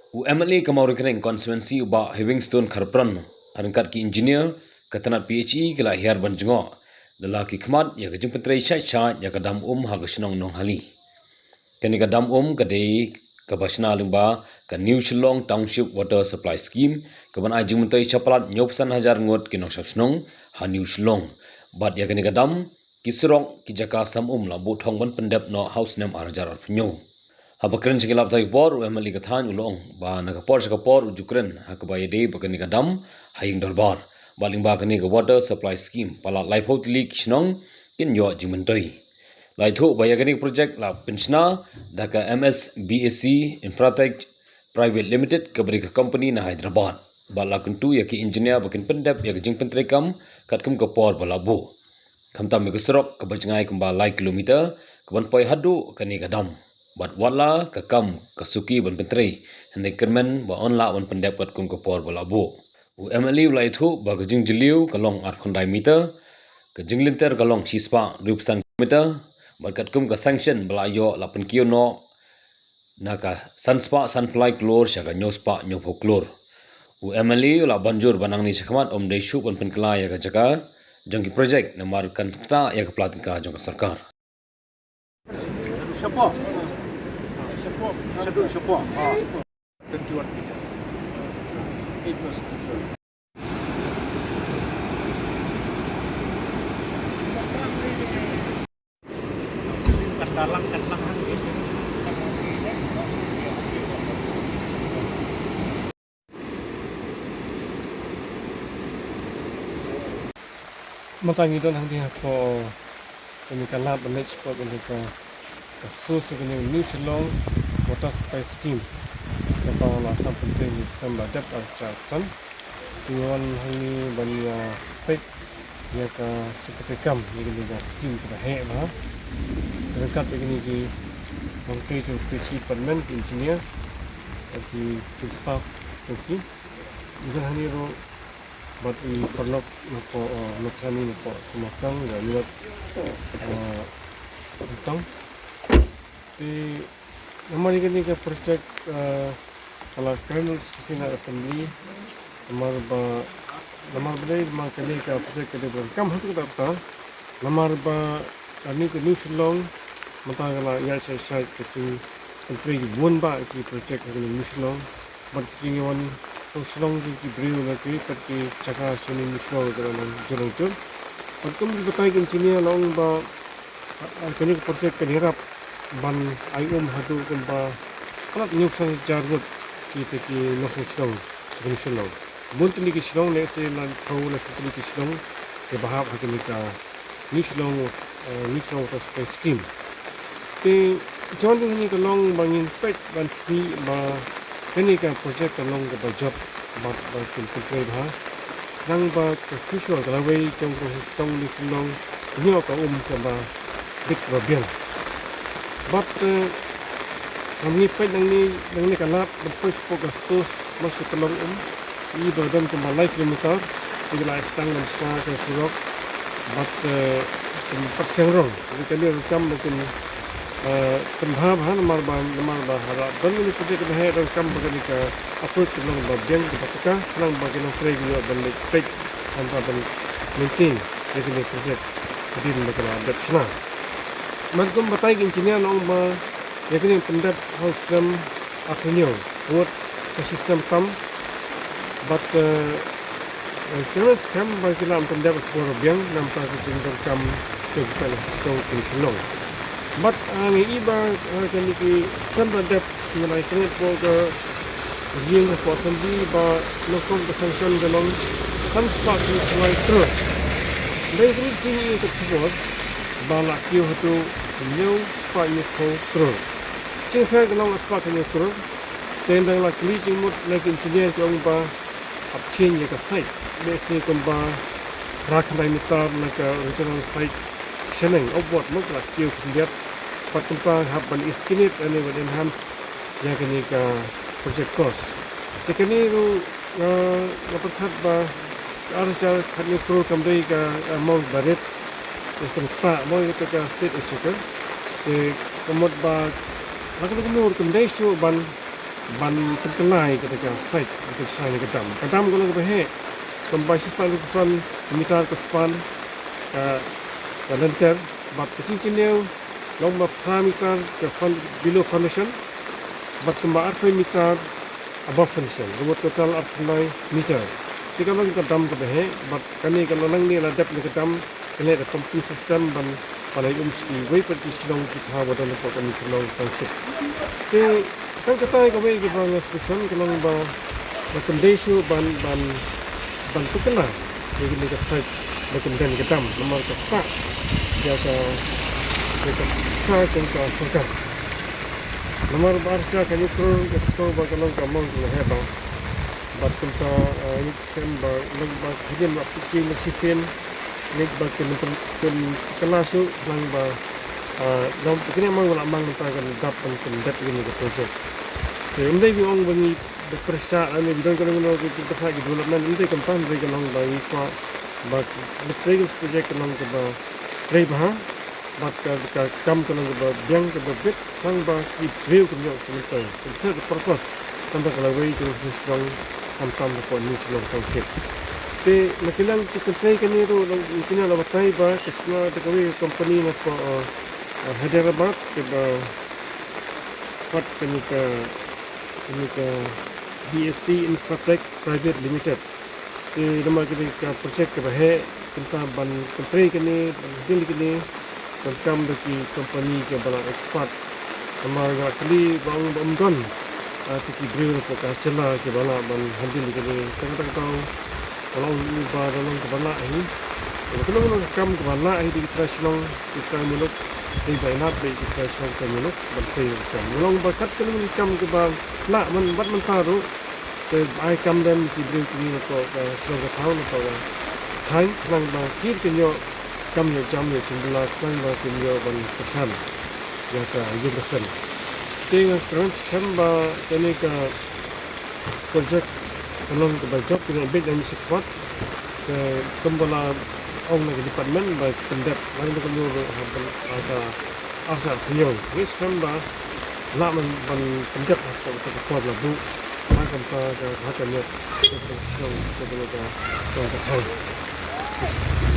UMLA kamau rekening konsumensi uba Livingstone Kharpran arangkat ki engineer katanat PHE kala hiar banjungo dala ki khmat ya gajing petrei cha ya kadam ha gasnong nong hali kani kadam kadei kabashna lingba ka New Shillong Township Water Supply Scheme kaban ajing mentai chapalat nyopsan hajar ngot ki nong shasnong ha New Shillong bat ya kani kadam kisrong ki jaka samum la bu thong ban pendep no house name arjar arpnyo Habakren sikilap tayo por, emali kathan ulong, ba nakapor sa kapor ujukren, hakabay day bagani kadam, haying darbar, baling ba kani ka water supply scheme, pala lifehouse leak sinong, kinyo jimentoy. Laitho bayagani project la pensiona, daka MSBAC Infratech Private Limited, kabari ka company na Hyderabad. Bala kuntu yaki engineer bakin pendep, yaki jing pentrekam, katkum kapor balabu. Kamtam mikusrok kabajngay kumba lai kilometer, kaban poy hadu kani kadam. Bat wala kakam kasuki ban pentrei hendak kermen ba onla ban pendep bat kum kapor balabu. UMLA ulai thu ba gajing jiliu kalong 800 meter gajing linter kalong sispa 200 meter bat kat kum ka sanction balayo 8 kio no naka sanspa sunfly klor syaga nyospa nyopo klor. UMLA ula banjur banang ni sakmat om dei shu ban penkla ya ka jaka jangki project namar kan ta ya ka platinka jangka sarkar. Support. 21 meters. 8%. Katalang Matangi doon ang diha ko kami kalab ang next spot ang diha kasus kami New Shillong Water Supply Scheme kapag wala sa penting ni sistem badap at charsan tuan hangi banya pek ya ka seperti kam ni ga scheme ka he ma dekat begini ki mungkin jo department engineer di field staff joki juga hani ro but i perlu nopo noksani nopo sumakang dan lihat utang di nama ini ke project kalau keren sisina assembly namar beli makanya ke project ke kam hatu data namar ba ini ke New Shillong mata kalau ya saya kecil menteri buan ba ki project ke New Shillong but jingawan so Shillong ki brio na ki pergi jaga sini New Shillong dalam jalan-jalan Pagkum dibatay engineer laong ba kini project kanirap ban ayom hadu kun ba kalat nyuk sang jarut kita ki nosong Shillong sa Shillong buntu ni ki Shillong ne se lan thau na ki Shillong ke bahap hakini ka New Shillong Water Supply Scheme te jon ni ka long bangin pek ban ki ba kini ka project ka long ka job ba kin pek ha nang ba official galaway trong Shillong New Shillong nyo ka ka ba dik robian but kami pay nang ni kalap berpus fokus sus masuk ke long i badan ke malai kilometer tigla stang dan ska ke surok but tempat sengrong jadi kami rekam mungkin penhab han namar ba harap dan ini project ke he rekam bagani ka approach ke long bagian ke pataka nang bagian tray ni dan pay tanpa dan maintain jadi ni project din na update sna magkum batay engineer long ba yakni pendap house dam akhirnya buat sa system kam but kira scam ba kila pendap ko biang nampa ko kam kita sistem Shillong but ani iba kani ki samba dap nilai kredit boga rieng ko sandi ba lokong sanction dalong kan spark ni nilai terus dai kredit sini ke tibor bala kio hatu new spark ni ko terus sing fer galong spark ni terus tendang la kli sing mut na engineer ko ba upchain ya ka site besi ko ba rakhnai mitar na ka original site sheneng obot mok la kio kindiat patumpa haban iskinit ani wa enhance ya kani ka project cost tekani ru napathat ba arja khani pro kamdai ka amount baret iskan pa mo ka state exchequer te kamot ba lakon nur kamdai shu ban ban terkenai ketika site kesan kedam kalau ke pembasis paling kusan mitar ke span ke lenter bat kecil long ba parameter ke below foundation bat kembar meter above foundation rumah total up to 9 meter jika bagi kedam ke bat kami kalau nang ni ada depth kedam ini ada pumping system ban pada umski way pergi silong kita wadah lepas kami silong township kan kata kami ke bang solution kalau ba recommendation ban terkenal jadi ni ke site recommend kedam nomor ke pak jaga sa ke sangkar nomor barca kan ikut ke store ba kalau kamu ke heba bat kita ini scan ba lag hidden ba pikir sistem nek ba kenasu lang ba dom kini mang wala mang ta kan dapat kan ini ke project indai bi ong bangi berpersa ane bidang kalau ngono ke persa di development indai kan pan rega lang ba ikwa ba the previous project lang ke ba rei ba bat ka kam kalau ba biang ke ba bit lang ba ki reu ke yo cemetai so the purpose tanda kalau way to strong tam ko ni long township nakilang chicken tray kaniro lang kinala batay ba kasna the kami company na po Hyderabad ke ba pat kanika BSC Infratech Private Limited nama kita project ke bahe kita ban country kini ban kini kam deki company ke bala expert amar ga kali bang bamgon tiki brew ko ka chela ke bala ban handil kini tang tau kalau ba dalam ke bala ini kalau kam ke bala ini kita silong kita muluk di bainat di kita silong ke muluk ban pe kam mulong bakat kalau kam ke bang la man bat man taru ke ai kam dan ki brew kini ko ka silong ke tahu ko hai nang ba kir kenyo kam yo jam yo cimbla kan ba kenyo ban pesan ya ka yo pesan dengan trans kamba kini ka project belum ke bajok dengan bid dan support ke kembala ong lagi department ba pendap lain ke nyo ada asa kenyo wis kamba la man ban pendap ko ko labu akan pa ka hakan yo ke ka